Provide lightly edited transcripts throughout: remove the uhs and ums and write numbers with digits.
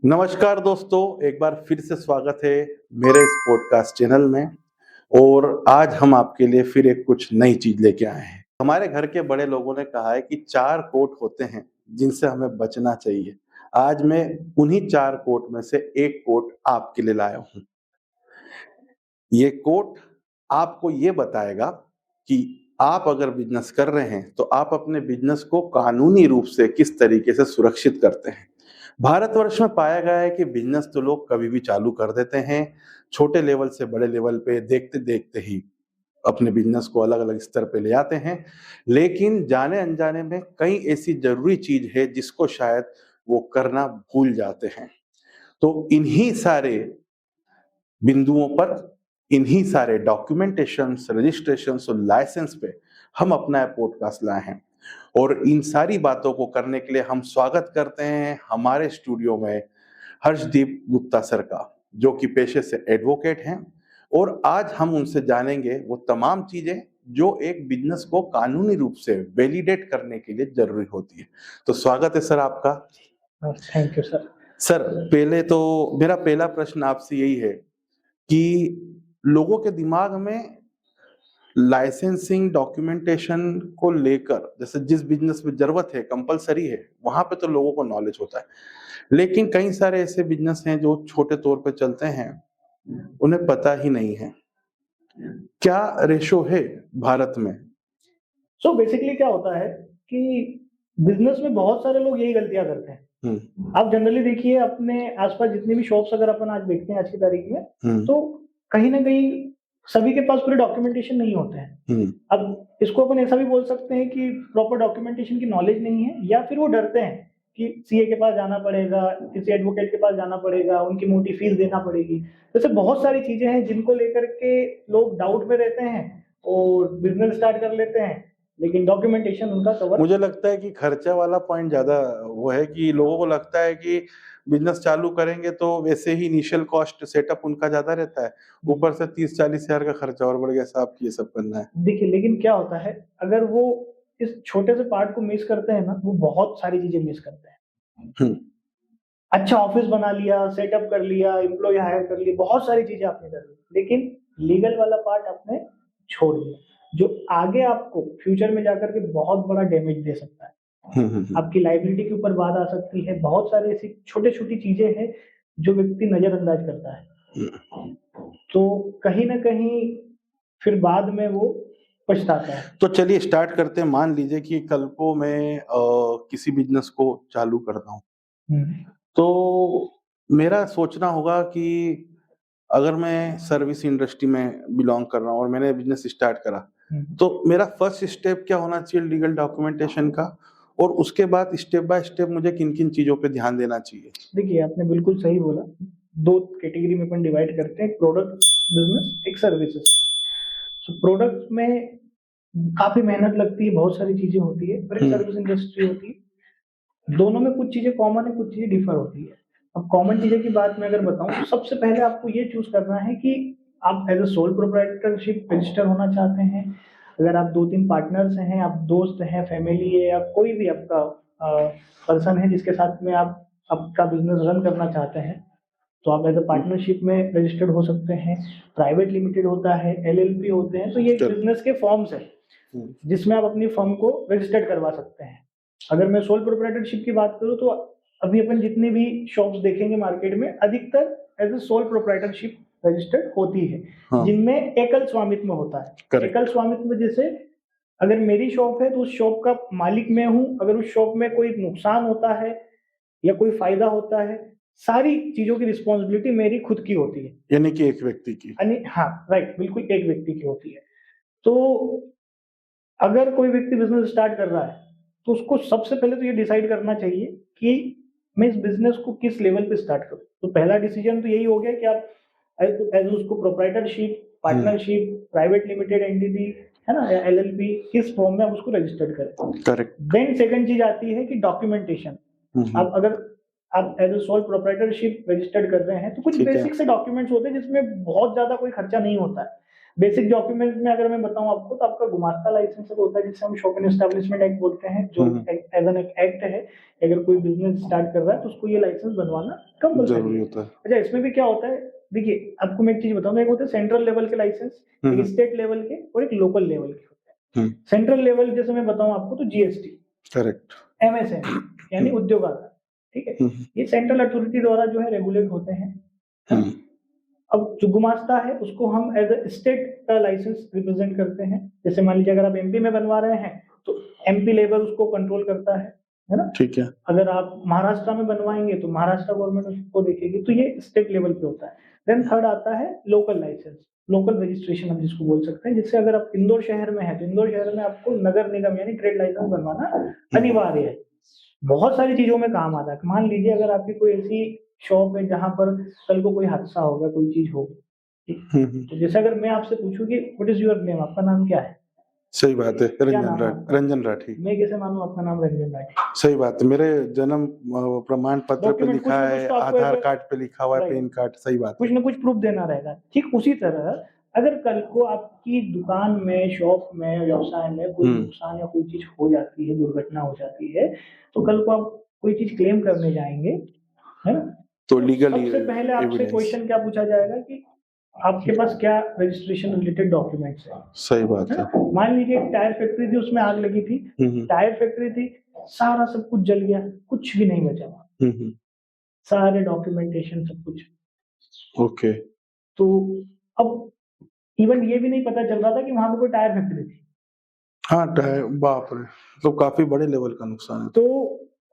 नमस्कार दोस्तों, एक बार फिर से स्वागत है मेरे इस पॉडकास्ट चैनल में। और आज हम आपके लिए फिर एक कुछ नई चीज लेके आए हैं। हमारे घर के बड़े लोगों ने कहा है कि 4 कोट होते हैं जिनसे हमें बचना चाहिए। आज मैं उन्हीं 4 कोट में से एक कोट आपके लिए लाया हूँ। ये कोट आपको ये बताएगा कि आप अगर बिजनेस कर रहे हैं तो आप अपने बिजनेस को कानूनी रूप से किस तरीके से सुरक्षित करते हैं। भारतवर्ष में पाया गया है कि बिजनेस तो लोग कभी भी चालू कर देते हैं, छोटे लेवल से बड़े लेवल पे देखते देखते ही अपने बिजनेस को अलग अलग स्तर पे ले आते हैं। लेकिन जाने अनजाने में कई ऐसी जरूरी चीज है जिसको शायद वो करना भूल जाते हैं। तो इन्हीं सारे बिंदुओं पर, इन्हीं सारे डॉक्यूमेंटेशंस, रजिस्ट्रेशंस और लाइसेंस पे हम अपना पॉडकास्ट लाए हैं। और इन सारी बातों को करने के लिए हम स्वागत करते हैं हमारे स्टूडियो में हर्षदीप गुप्ता सर का, जो कि पेशे से एडवोकेट हैं। और आज हम उनसे जानेंगे वो तमाम चीजें जो एक बिजनेस को कानूनी रूप से वैलिडेट करने के लिए जरूरी होती है। तो स्वागत है सर आपका। Thank you sir. सर, पहले तो मेरा पहला प्रश्न आपसे यही है कि लोगों के दिमाग में लाइसेंसिंग डॉक्यूमेंटेशन को लेकर, जैसे जिस बिजनेस में जरूरत है, कंपलसरी है, वहां पे तो लोगों को नॉलेज होता है। लेकिन कई सारे ऐसे बिजनेस हैं जो छोटे तौर पे चलते हैं, उन्हें पता ही नहीं है। क्या रेशो है भारत में? सो बेसिकली क्या होता है कि बिजनेस में बहुत सारे लोग यही गलतियां करते हैं। आप जनरली देखिए अपने आसपास जितनी भी शॉप्स अगर अपन आज देखते हैं आज की तारीख में, तो कहीं ना कहीं सभी के पास पूरे डॉक्यूमेंटेशन नहीं होते हैं। अब इसको अपन ऐसा भी बोल सकते हैं कि प्रॉपर डॉक्यूमेंटेशन की नॉलेज नहीं है, या फिर वो डरते हैं कि सीए के पास जाना पड़ेगा, किसी एडवोकेट के पास जाना पड़ेगा, उनकी मोटी फीस देना पड़ेगी। जैसे बहुत सारी चीजें हैं जिनको लेकर के लोग डाउट में रहते हैं और बिजनेस स्टार्ट कर लेते हैं, लेकिन डॉक्यूमेंटेशन उनका कवर। मुझे लगता है कि खर्चा वाला पॉइंट ज्यादा वो है कि लोगों को लगता है कि बिजनेस चालू करेंगे तो वैसे ही इनिशियल कॉस्ट सेटअप उनका ज्यादा रहता है, ऊपर से 30-40 हजार का खर्चा और बढ़ गया साहब कि ये सब करना है। देखिए, लेकिन क्या होता है, अगर वो इस छोटे से पार्ट को मिस करते हैं ना, वो बहुत सारी चीजें मिस करते हैं। अच्छा ऑफिस बना लिया, सेटअप कर लिया, एम्प्लॉय हायर कर लिए, बहुत सारी चीजें आपने कर ली, लेकिन लीगल वाला पार्ट आपने छोड़ दिया, जो आगे आपको फ्यूचर में जाकर के बहुत बड़ा डैमेज दे सकता है। आपकी लाइबिलिटी के ऊपर बात आ सकती है। बहुत सारी ऐसी छोटी छोटी चीजें हैं जो व्यक्ति नजरअंदाज करता है, तो कहीं ना कहीं फिर बाद में वो पछताता है। तो चलिए स्टार्ट करते हैं। मान लीजिए कि कल को मैं किसी बिजनेस को चालू करता हूँ, तो मेरा सोचना होगा कि अगर मैं सर्विस इंडस्ट्री में बिलोंग कर रहा हूँ और मैंने बिजनेस स्टार्ट करा, तो मेरा फर्स्ट स्टेप क्या होना चाहिए लीगल डॉक्यूमेंटेशन का, और उसके बाद स्टेप बाय स्टेप मुझे किन किन चीजों पे ध्यान देना चाहिए? देखिए, आपने बिल्कुल सही बोला। दो कैटेगरी में अपन डिवाइड करते हैं, एक प्रोडक्ट बिजनेस, एक सर्विसेज। सो प्रोडक्ट में काफी मेहनत लगती है, बहुत सारी चीजें होती है, और एक सर्विस इंडस्ट्री होती है। दोनों में कुछ चीजें कॉमन है, कुछ चीजें डिफर होती है। अब कॉमन चीजें की बात मैं अगर बताऊं तो सबसे पहले आपको ये चूज करना है कि आप as a sole proprietorship register होना चाहते हैं। अगर आप 2-3 पार्टनर्स हैं, आप दोस्त हैं, फैमिली है, या कोई भी आपका पर्सन है जिसके साथ में आप आपका बिजनेस रन करना चाहते हैं, तो आप एज अ पार्टनरशिप में रजिस्टर्ड हो सकते हैं। प्राइवेट लिमिटेड होता है, एलएलपी होते हैं, तो ये बिजनेस के फॉर्म्स है जिसमें आप अपनी फर्म को रजिस्टर्ड करवा सकते हैं। अगर मैं सोल प्रोप्राइटरशिप की बात करूं तो अभी अपन जितने भी शॉप्स देखेंगे मार्केट में, अधिकतर as a sole proprietorship registered होती है, जिनमें एकल स्वामित्व होता है। एकल स्वामित्व जैसे अगर मेरी शॉप है तो उस शॉप का मालिक मैं हूं, अगर उस शॉप में कोई नुकसान होता है या कोई फायदा होता है, सारी चीजों की रिस्पॉन्सिबिलिटी मेरी खुद की होती है, यानी कि एक व्यक्ति की। हाँ राइट, बिल्कुल एक व्यक्ति की होती है। तो अगर कोई व्यक्ति बिजनेस स्टार्ट कर रहा है तो उसको सबसे पहले तो ये डिसाइड करना चाहिए कि मैं इस बिजनेस को किस लेवल पे स्टार्ट करूं। तो पहला डिसीजन तो यही हो गया कि आप एज उसको proprietorship, partnership, private limited entity है ना, या एलएलपी, किस फॉर्म में आप उसको रजिस्टर्ड करें। करेक्ट। देन सेकंड चीज आती है कि डॉक्यूमेंटेशन। अब अगर आप as a sole proprietorship registered कर रहे हैं तो कुछ बेसिक से डॉक्यूमेंट्स होते हैं जिसमें बहुत ज्यादा कोई खर्चा नहीं होता है। बेसिक डॉक्यूमेंट्स में अगर मैं बताऊं आपको तो आपका गुमास्ता लाइसेंस होता है जिसे हम शॉप एंड एस्टेब्लिशमेंट एक्ट बोलते हैं, जो एज एन एक्ट है। अगर कोई बिजनेस स्टार्ट कर रहा है तो उसको ये लाइसेंस बनवाना कंपलसरी जरूरी है। होता है। अच्छा, इसमें भी क्या होता है, देखिए आपको मैं एक चीज बताऊंगा, एक होता है सेंट्रल लेवल के लाइसेंस, एक स्टेट लेवल के और एक लोकल लेवल के होते हैं। सेंट्रल लेवल जैसे मैं बताऊं आपको तो जीएसटी, करेक्ट, एमएसएमई यानी उद्योग आधार, ठीक है, ये सेंट्रल अथॉरिटी द्वारा जो है रेगुलेट होते हैं, है ना? अब जो गुमास्ता है उसको हम एज अ स्टेट का लाइसेंस रिप्रेजेंट करते हैं। जैसे मान लीजिए अगर आप एमपी में बनवा रहे हैं तो एमपी लेवल उसको कंट्रोल करता है ना? ठीक है। अगर आप महाराष्ट्र में बनवाएंगे तो महाराष्ट्र गवर्नमेंट उसको देखेगी, तो ये स्टेट लेवल पे होता है। देन थर्ड आता है लोकल लाइसेंस, लोकल रजिस्ट्रेशन हम जिसको बोल सकते हैं। जिससे अगर आप इंदौर शहर में है तो इंदौर शहर में आपको नगर निगम यानी ट्रेड लाइसेंस बनवाना अनिवार्य है। बहुत सारी चीजों में काम आता है। मान लीजिए अगर आपकी कोई ऐसी शॉप है जहां पर कल को कोई हादसा होगा, कोई चीज होगी, तो जैसे अगर मैं आपसे पूछूं कि व्हाट इज योर नेम, आपका नाम क्या है? सही बात है, क्या नाम है आपका? रंजन राठी। मैं कैसे मानूं आपका नाम रंजन राठी? सही बात है, मेरे जन्म प्रमाण पत्र पे डॉक्यूमेंट कुछ लिखा ना है, कुछ तो आपको आधार ऐसे कार्ड पे लिखा हुआ है, राइट, पैन कार्ड। सही बात कुछ है। ना कुछ प्रूफ देना रहेगा। ठीक उसी तरह अगर कल को आपकी दुकान में, शॉप में, व्यवसाय में कोई नुकसान या कोई चीज हो जाती है, दुर्घटना हो जाती है, तो कल को आप कोई चीज क्लेम करने जाएंगे, है ना, तो लीगल सबसे पहले आपसे एविडेंस। क्वेश्चन क्या पूछा जाएगा कि आपके पास क्या रजिस्ट्रेशन रिलेटेड डॉक्यूमेंट्स है? सही बात है। मान लीजिए एक टायर फैक्ट्री थी, उसमें आग लगी थी, टायर फैक्ट्री थी, सारा सब कुछ जल गया, कुछ भी नहीं बचा, सारे डॉक्यूमेंटेशन सब कुछ। ओके। तो अब इवन ये भी नहीं पता चल रहा था कि वहां पे कोई टायर फैक्ट्री थी। हाँ, टायर, बाप रे, तो काफी बड़े लेवल का नुकसान है। तो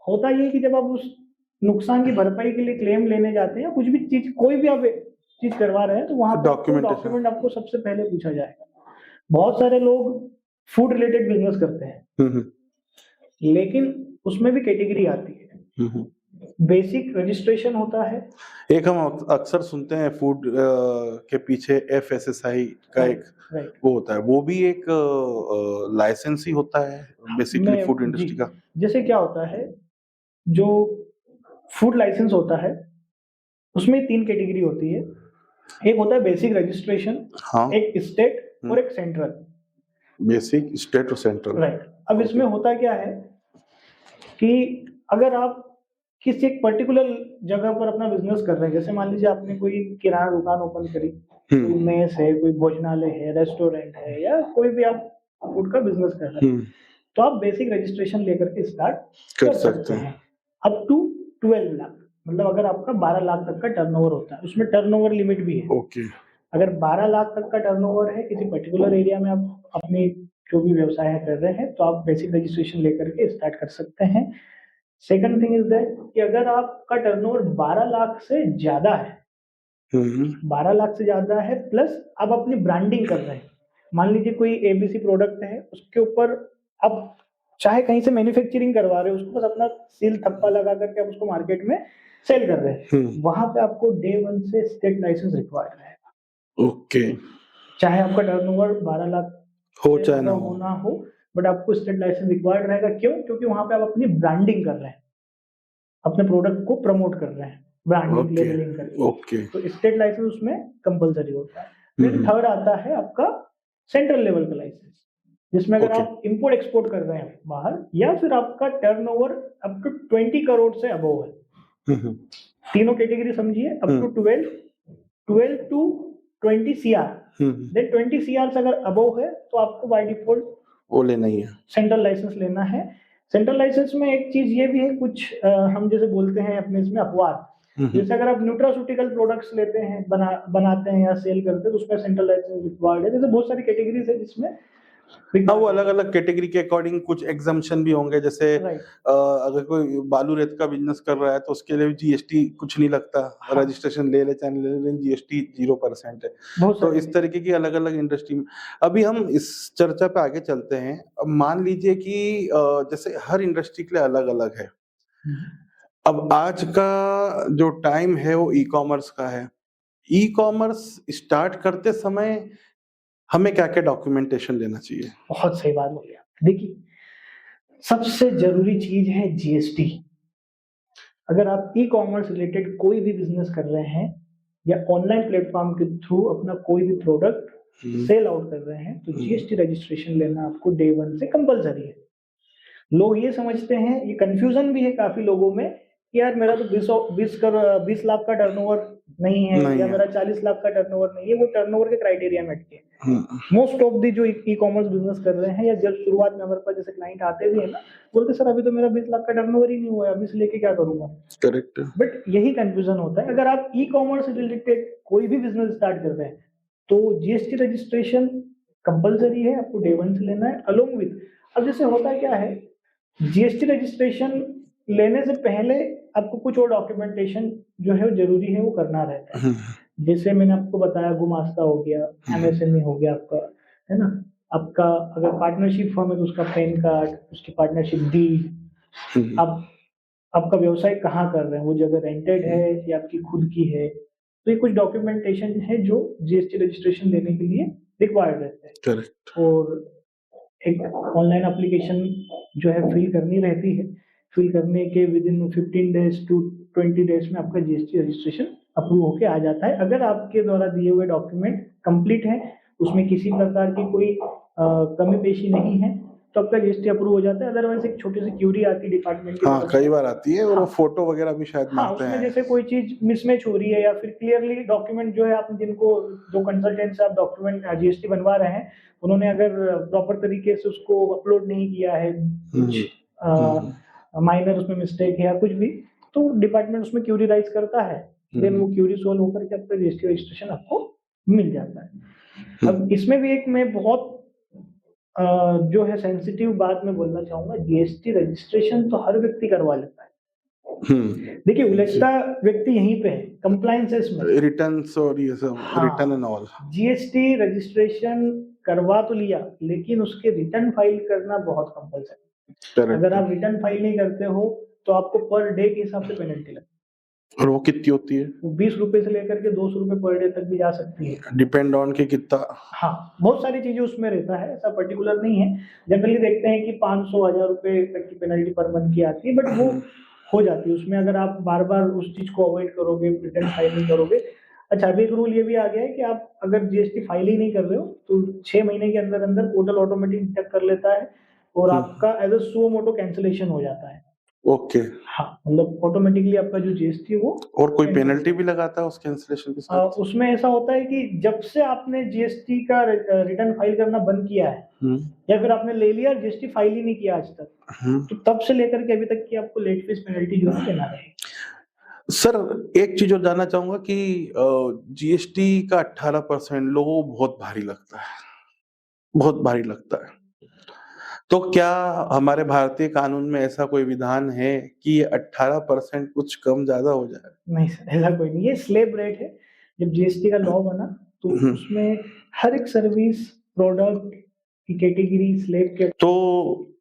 होता ये कि जब आप उस नुकसान की भरपाई के लिए क्लेम लेने जाते हैं, कुछ भी चीज, कोई भी आप चीज करवा रहे हैं, तो वहां पे डॉक्यूमेंट आपको सबसे पहले पूछा जाएगा। बहुत सारे लोग फूड रिलेटेड बिजनेस करते हैं, लेकिन उसमें भी कैटेगरी आती है। बेसिक रजिस्ट्रेशन होता है, एक हम अक्सर सुनते हैं फूड के पीछे एफएसएसआई का एक वो होता है, वो भी एक लाइसेंस ही होता है बेसिकली फूड इंडस्ट्री का। जैसे क्या होता है, जो फूड लाइसेंस होता है उसमें 3 कैटेगरी होती है। एक होता है बेसिक रजिस्ट्रेशन, हाँ, एक स्टेट और एक सेंट्रल। बेसिक, स्टेट और सेंट्रल, राइट। अब इसमें होता क्या है कि अगर आप किसी एक पर्टिकुलर जगह पर अपना बिजनेस कर रहे हैं, जैसे मान लीजिए आपने कोई किराना दुकान ओपन करी, कोई मेस है, कोई भोजनालय है, रेस्टोरेंट है, या कोई भी आप फूड का बिजनेस कर रहे हैं, तो आप बेसिक रजिस्ट्रेशन लेकर के स्टार्ट कर सकते हैं अप टू 12 लाख। मतलब अगर आपका 12 लाख तक का टर्नओवर होता है, उसमें टर्नओवर लिमिट भी है। ओके। अगर 12 लाख तक का टर्नओवर है किसी पर्टिकुलर एरिया में, आप अपनी जो भी व्यवसाय कर रहे हैं, तो आप बेसिक रजिस्ट्रेशन लेकर के स्टार्ट कर सकते हैं। सेकंड थिंग इज दैट कि अगर आपका टर्नओवर 12 लाख से ज्यादा है, 12 लाख से ज्यादा है, प्लस आप अपनी ब्रांडिंग कर रहे हैं, मान लीजिए कोई एबीसी प्रोडक्ट है, उसके ऊपर आप चाहे कहीं से मैन्युफैक्चरिंग करवा रहे हो, उसको बस अपना सील थप्पा लगा करके आप उसको मार्केट में सेल कर रहे हैं, वहां पे आपको डे 1 से स्टेट लाइसेंस रिक्वायर्ड रहेगा। ओके। चाहे आपका टर्नओवर 12 लाख हो चाहे ना हो, बट आपको स्टेट लाइसेंस रिक्वायर्ड रहेगा। क्यों? क्योंकि वहां पे आप अपनी ब्रांडिंग कर रहे हैं, अपने प्रोडक्ट को प्रमोट कर रहे हैं, ब्रांडिंग लेबलिंग करके। ओके। तो स्टेट लाइसेंस उसमें कंपलसरी होता है। फिर थर्ड आता है आपका सेंट्रल लेवल का लाइसेंस, जिसमें अगर आप इंपोर्ट एक्सपोर्ट कर रहे हैं बाहर, या फिर आपका टर्नओवर अप टू 20 करोड़ से अबव है। तीनों कैटेगरी समझिए, up to 12 to 20 CR, then 20 CR से अगर अबव है तो आपको बाय डिफॉल्ट वो लेना ही है, सेंट्रल लाइसेंस लेना है। सेंट्रल लाइसेंस में एक चीज ये भी है, कुछ हम जैसे बोलते हैं अपने इसमें अपवाद, जैसे अगर आप न्यूट्रास्यूटिकल प्रोडक्ट्स लेते हैं, बनाते हैं या सेल करते हैं, तो उसमें सेंट्रल लाइसेंस रिक्वायर्ड है। जैसे बहुत सारी कैटेगरीज है जिसमें वो अलग अलग कैटेगरी के अकॉर्डिंग कुछ एग्जम्पशन भी होंगे। जैसे अगर कोई बालू रेत का बिजनेस कर रहा है तो उसके लिए जीएसटी कुछ नहीं लगता, रजिस्ट्रेशन ले ले चाहे ले ले, जीएसटी 0% है। तो इस तरीके की अलग अलग इंडस्ट्री में अभी हम इस चर्चा पे आगे चलते हैं। अब मान लीजिए कि जैसे हर इंडस्ट्री के लिए अलग अलग है। अब आज का जो टाइम है वो ई कॉमर्स का है। ई कॉमर्स स्टार्ट करते समय हमें क्या क्या डॉक्यूमेंटेशन लेना चाहिए? बहुत सही बात बोली आप। देखिए, सबसे जरूरी चीज है जीएसटी। अगर आप ई कॉमर्स रिलेटेड कोई भी बिजनेस कर रहे हैं या ऑनलाइन प्लेटफॉर्म के थ्रू अपना कोई भी प्रोडक्ट सेल आउट कर रहे हैं तो जीएसटी रजिस्ट्रेशन लेना आपको डे 1 से कंपलसरी है। लोग ये समझते हैं, ये कंफ्यूजन भी है काफी लोगों में कि यार मेरा तो 20 लाख का टर्नओवर नहीं है या मेरा 40 लाख का टर्नओवर नहीं है, वो टर्नओवर के क्राइटेरिया में अटके। मोस्ट ऑफ दी जो ई कॉमर्स बिजनेस कर रहे हैं या जब शुरुआत में हमारे पास जैसे क्लाइंट आते भी है ना, बोलते सर अभी तो मेरा 20 लाख का टर्नओवर ही नहीं हुआ है, अभी से लेके क्या करूंगा। करेक्ट। बट यही कंफ्यूजन होता है। अगर आप ई कॉमर्स से रिलेटेड कोई भी बिजनेस स्टार्ट कर रहे हैं तो जीएसटी रजिस्ट्रेशन कंपलसरी है, आपको डे 1 से लेना है। अलोंग विद, अब जैसे होता क्या है, जीएसटी रजिस्ट्रेशन लेने से पहले आपको कुछ और डॉक्यूमेंटेशन जो है वो जरूरी है वो करना रहता है। जैसे मैंने आपको बताया गुमास्ता हो गया, एमएसएमई हो गया आपका, है ना। आपका अगर पार्टनरशिप फर्म है तो उसका पैन कार्ड, उसकी पार्टनरशिप डीड, अब आपका व्यवसाय कहाँ कर रहे हैं, वो जगह रेंटेड है या आपकी खुद की है, तो ये कुछ डॉक्यूमेंटेशन है जो जीएसटी रजिस्ट्रेशन लेने के लिए रिक्वायर्ड रहते हैं। करेक्ट। और एक ऑनलाइन एप्लीकेशन जो है फिल करनी रहती है। फिल करने के विदिन 15 डेज टू 20 डेज में आपका जीएसटी रजिस्ट्रेशन अप्रूव होके आ जाता है। अगर आपके द्वारा दिए हुए डॉक्यूमेंट कंप्लीट है, उसमें किसी प्रकार की कोई कमी पेशी नहीं है, तो आपका जीएसटी अप्रूव हो जाता है। अदरवाइज एक छोटी सी क्यूरी आती है डिपार्टमेंट की। हाँ, कई बार आती है और वो फोटो वगैरह भी शायद मांगते हैं। उसमें जैसे कोई चीज मिसमैच हो रही है या फिर क्लियरली डॉक्यूमेंट जो है आप जिनको जो कंसल्टेंट से आप डॉक्यूमेंट जीएसटी बनवा रहे हैं, उन्होंने अगर प्रॉपर तरीके से उसको अपलोड नहीं किया है, कुछ माइनर उसमें मिस्टेक है या कुछ भी, तो डिपार्टमेंट उसमें क्यूरी राइज करता है। देन वो क्यूरी सोल्व होकर के आपका जीएसटी रजिस्ट्रेशन आपको मिल जाता है। अब इसमें भी एक मैं बहुत जो है सेंसिटिव बात मैं बोलना चाहूंगा, जीएसटी रजिस्ट्रेशन तो हर व्यक्ति करवा लेता है। देखिए उलझता व्यक्ति यहीं पे है, कंप्लायंसेस में, रिटर्न्स और ये सब, return and all. GST registration करवा तो लिया, लेकिन उसके रिटर्न फाइल करना बहुत कंपल्सरी। अगर आप रिटर्न फाइल नहीं करते हो तो आपको पर डे के हिसाब से पेनल्टी लगती है। और वो कितनी होती है? 20 रुपए से लेकर के 200 रुपए पर डे तक भी जा सकती है, डिपेंड ऑन के कितना। हाँ, बहुत सारी चीजें उसमें रहता है, ऐसा पर्टिकुलर नहीं है। जनरली देखते हैं कि 500-1000 रुपए तक की पेनल्टी पर मंथ की आती है, बट वो हो जाती है उसमें अगर आप बार बार उस चीज को अवॉइड करोगे, रिटर्न फाइल नहीं करोगे। अच्छा, अभी एक रूल ये भी आ गया है कि आप अगर जीएसटी फाइल ही नहीं कर रहे हो तो 6 महीने के अंदर अंदर पोर्टल ऑटोमेटिक डिटेक्ट कर लेता है और आपका as a suo motu cancellation हो जाता है। ओके। हाँ, मतलब ऑटोमेटिकली आपका जो जीएसटी है वो। और कोई पेनल्टी भी लगाता है उस कैंसिलेशन के साथ? उसमें ऐसा होता है कि जब से आपने जीएसटी का रिटर्न फाइल करना बंद किया है या फिर आपने ले लिया जीएसटी फाइल ही नहीं किया आज तक, तो तब से लेकर के अभी तक की आपको लेट फीस पेनल्टी जो है देना रहेगी। सर, एक चीज और जानना चाहूंगा कि जीएसटी का 18% लोगों को बहुत भारी लगता है, बहुत भारी लगता है। तो क्या हमारे भारतीय कानून में ऐसा कोई विधान है कि ये 18% कुछ कम ज्यादा हो जाए? नहीं सर, ऐसा कोई नहीं, ये स्लैब रेट है। जब जीएसटी का लॉ बना तो उसमें हर एक सर्विस प्रोडक्ट की कैटेगरी स्लैब के। तो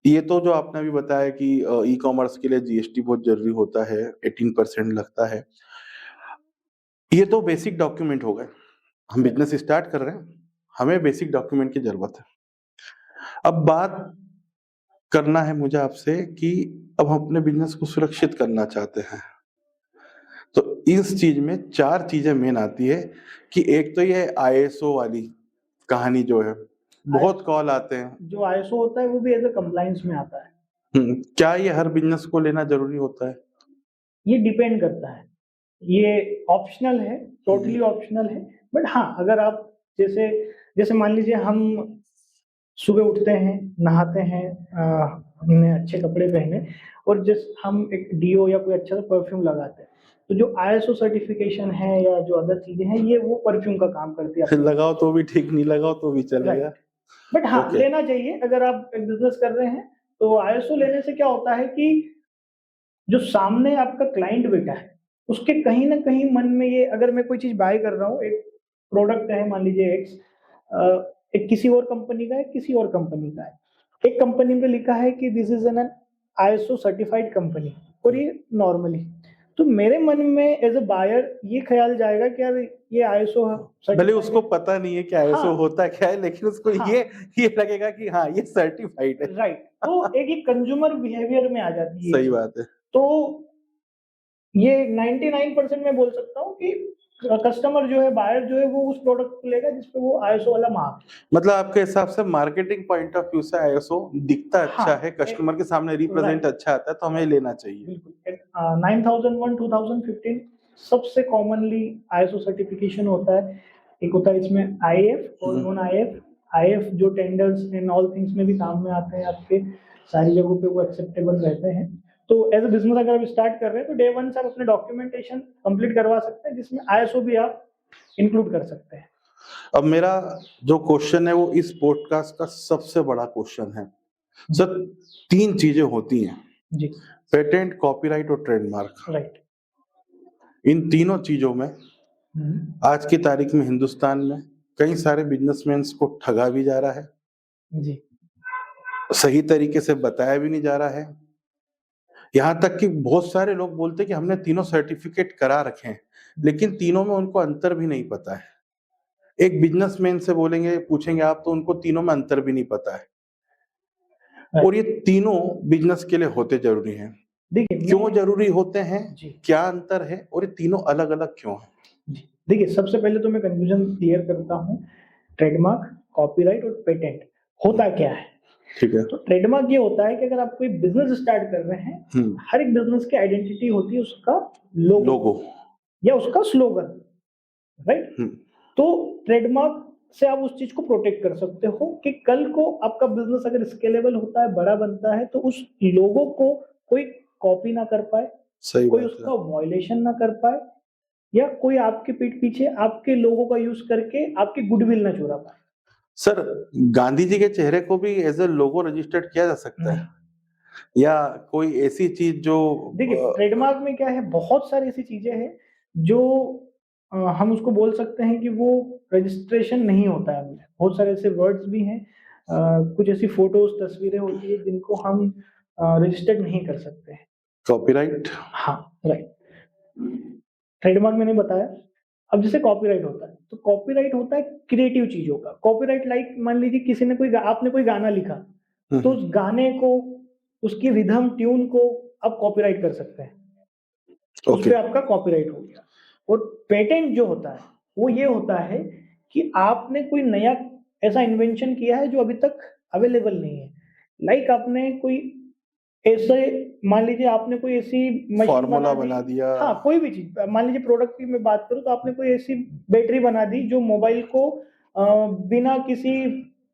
ये तो जो आपने अभी बताया कि ई कॉमर्स के लिए जीएसटी बहुत जरूरी होता है, 18% लगता है, ये तो बेसिक डॉक्यूमेंट हो गए। हम बिजनेस स्टार्ट कर रहे हैं, हमें बेसिक डॉक्यूमेंट की जरूरत है। अब बात करना है मुझे आपसे कि अब हम अपने बिजनेस को सुरक्षित करना चाहते हैं, तो इस चीज में 4 चीजें मेन आती है कि एक तो ये आईएसओ वाली कहानी जो है, बहुत कॉल आते हैं। जो आईएसओ होता है वो भी एज ए कंप्लायंस में आता है। क्या ये हर बिजनेस को लेना जरूरी होता है? ये डिपेंड करता है, ये ऑप्शनल है, टोटली ऑप्शनल है। बट हाँ, अगर आप जैसे जैसे मान लीजिए हम सुबह उठते हैं, नहाते हैं, हमने अच्छे कपड़े पहने और जस्ट हम एक डीओ या कोई अच्छा सा परफ्यूम लगाते हैं, तो जो आईएसओ सर्टिफिकेशन है या जो अदर चीजें हैं ये वो परफ्यूम का काम करती है। लगाओ तो भी ठीक, नहीं लगाओ तो भी चलेगा। बट हाँ, लेना चाहिए। अगर आप एक बिजनेस कर रहे हैं तो आईएसओ लेने से क्या होता है कि जो सामने आपका क्लाइंट बैठा है उसके कहीं ना कहीं मन में ये, अगर मैं कोई चीज बाय कर रहा हूँ, एक प्रोडक्ट है मान लीजिए एक्स, एक किसी और कंपनी का है, किसी और कंपनी का है, एक कंपनी में लिखा है कि this is an ISO certified company और ये नॉर्मली, तो मेरे मन में एज अ बायर ये ख्याल जाएगा कि यार ये आईएसओ, भले उसको पता नहीं है कि आईएसओ होता क्या है, लेकिन उसको ये लगेगा कि हाँ ये सर्टिफाइड है। राइट, तो एक कंज्यूमर बिहेवियर में आ जाती है। सही बात है। तो ये 99% मैं बोल सकता हूँ कि कस्टमर जो है, बायर जो है, वो उस प्रोडक्ट को लेगा जिसपे वो आईएसओ वाला मार्क। मतलब आपके हिसाब से मार्केटिंग पॉइंट ऑफ व्यू से आईएसओ दिखता अच्छा हाँ, है, कस्टमर के सामने रिप्रेजेंट राइट, अच्छा आता है, तो हमें लेना चाहिए। बिल्कुल। 9001 2015 सबसे कॉमनली आईएसओ सर्टिफिकेशन होता है। एक होता है इसमें आईएफ और नॉन आईएफ। आईएफ जो टेंडर्स एंड ऑल थिंग्स में भी काम में आते हैं, आपके सारी जगहों पे वो एक्सेप्टेबल रहते हैं। तो एज अ बिजनेस अगर आप स्टार्ट कर रहे हैं तो डे वन से आप अपने डॉक्यूमेंटेशन कंप्लीट करवा सकते हैं, जिसमें आईएसओ भी आप इंक्लूड कर सकते हैं। अब मेरा जो क्वेश्चन है वो इस पॉडकास्ट का सबसे बड़ा क्वेश्चन है सर। 3 चीजें होती हैं जी, पेटेंट, कॉपीराइट और ट्रेडमार्क। राइट। इन तीनों चीजों में आज की तारीख में हिंदुस्तान में कई सारे बिजनेसमैन को ठगा भी जा रहा है, जी, सही तरीके से बताया भी नहीं जा रहा है। यहाँ तक कि बहुत सारे लोग बोलते हैं कि हमने तीनों सर्टिफिकेट करा रखे हैं, लेकिन तीनों में उनको अंतर भी नहीं पता है। एक बिजनेसमैन से बोलेंगे, पूछेंगे आप, तो उनको तीनों में अंतर भी नहीं पता है। और ये तीनों बिजनेस के लिए होते जरूरी हैं। देखिए, क्यों जरूरी होते हैं, जी, क्या अंतर है, और ये तीनों अलग अलग क्यों हैं? जी, देखिए, सबसे पहले तो मैं कंफ्यूजन क्लियर करता हूँ। ट्रेडमार्क, कॉपीराइट और पेटेंट होता क्या है? ठीक है। तो ट्रेडमार्क ये होता है कि अगर आप कोई बिजनेस स्टार्ट कर रहे हैं, हर एक बिजनेस की आइडेंटिटी होती है उसका लोगो या उसका स्लोगन, राइट? तो ट्रेडमार्क से आप उस चीज को प्रोटेक्ट कर सकते हो कि कल को आपका बिजनेस अगर स्केलेबल होता है, बड़ा बनता है, तो उस लोगो को कोई कॉपी ना कर पाए, कोई उसका वायलेशन ना कर पाए, या कोई आपके पीठ पीछे आपके लोगों का यूज करके आपकी गुडविल ना चुरा पाए। सर, गांधी जी के चेहरे को भी एज ए लोगो रजिस्टर्ड किया जा सकता है, या कोई ऐसी चीज जो देखिए, ट्रेडमार्क में क्या है, बहुत सारी ऐसी चीजें हैं जो हम उसको बोल सकते हैं कि वो रजिस्ट्रेशन नहीं होता है। बहुत सारे ऐसे वर्ड्स भी हैं, कुछ ऐसी फोटोज, तस्वीरें होती है जिनको हम रजिस्टर्ड नहीं कर सकते हैं। कॉपीराइट, हाँ, राइट। ट्रेडमार्क मैंने बताया। अब जैसे कॉपीराइट होता है, तो कॉपीराइट होता है क्रिएटिव चीजों का। कॉपीराइट लाइक मान लीजिए किसी ने आपने कोई गाना लिखा, तो उस गाने को, उसकी रिदम, ट्यून को आप कॉपीराइट कर सकते हैं, उस पे आपका कॉपीराइट हो गया। और पेटेंट जो होता है वो ये होता है कि आपने कोई नया ऐसा इन्वेंशन किया है जो अभी तक अवेलेबल नहीं है। लाइक आपने कोई ऐसे, मान लीजिए आपने कोई ऐसी फॉर्मूला बना दिया, हाँ, कोई भी चीज, मान लीजिए प्रोडक्ट की मैं बात करूं तो आपने कोई ऐसी बैटरी बना दी जो मोबाइल को बिना किसी